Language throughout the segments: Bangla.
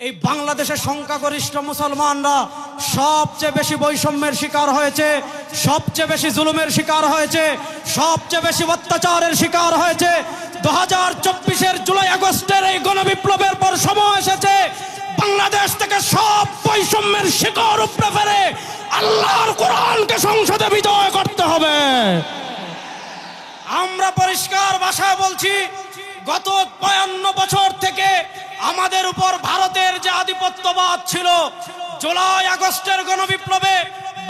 এই বাংলাদেশের সংখ্যাগরিষ্ঠ মুসলমানরা সবচেয়ে বেশি বৈষম্যের শিকার হয়েছে, সবচেয়ে বেশি জুলুমের শিকার হয়েছে, সবচেয়ে বেশি অত্যাচারের শিকার হয়েছে। 2024-এর জুলাই আগস্টের এই গণবিপ্লবের পর সময় এসেছে বাংলাদেশ থেকে সব বৈষম্যের শিকড় উপড়ে ফেলে আল্লাহর কোরআনকে সংসদে বিজয় করতে হবে। আমরা পরিষ্কার ভাষায় বলছি, গত 52 বছর থেকে আমাদের উপর ভারতের যে আধিপত্যবাদ ছিল, জুলাই আগস্টের গণবিপ্লবে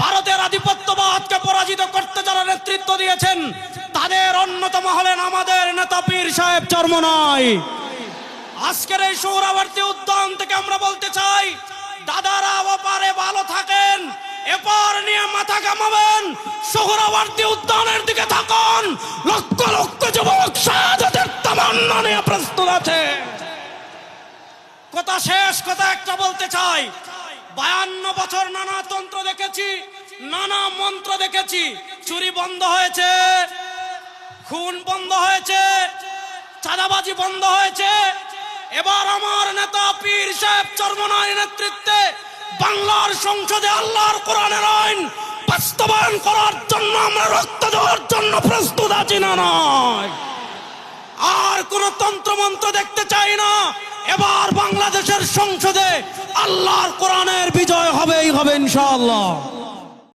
ভারতের আধিপত্যবাদকে পরাজিত করতে যারা নেতৃত্ব দিয়েছেন তাদের অন্যতম হলেন আমাদের নেতা পীর সাহেব চরমনাই। আজকের এই সোহরাওয়ার্দী উদ্যান থেকে আমরা বলতে চাই, দাদারা ওপারে ভালো থাকেন, এপার নিয়ে মাথা ঘামাবেন, সোহরাওয়ার্দী উদ্যানের দিকে থাকুন। লক্ষ লক্ষ যুবক শাহাদাতের তামান্না নিয়ে প্রস্তুত আছে। কথা শেষ, কথা একটা বলতে চাই, 52 বছর নানা তন্ত্র দেখেছি, নানা মন্ত্র দেখেছি। চুরি বন্ধ হয়েছে, খুন বন্ধ হয়েছে, চাঁদাবাজি বন্ধ হয়েছে। এবার আমার নেতা পীর সাহেব চরমনাইয়ের নেতৃত্বে বাংলার সংসদে আল্লাহর কোরআনের আইন বাস্তবায়ন করার জন্য আমরা রক্ত দেওয়ার জন্য প্রস্তুত আছি। না নয়, আর কোন তন্ত্রমন্ত্র দেখতে চাই না। এবার বাংলাদেশের সংসদে আল্লাহর কোরআনের বিজয় হবেই হবে ইনশাআল্লাহ।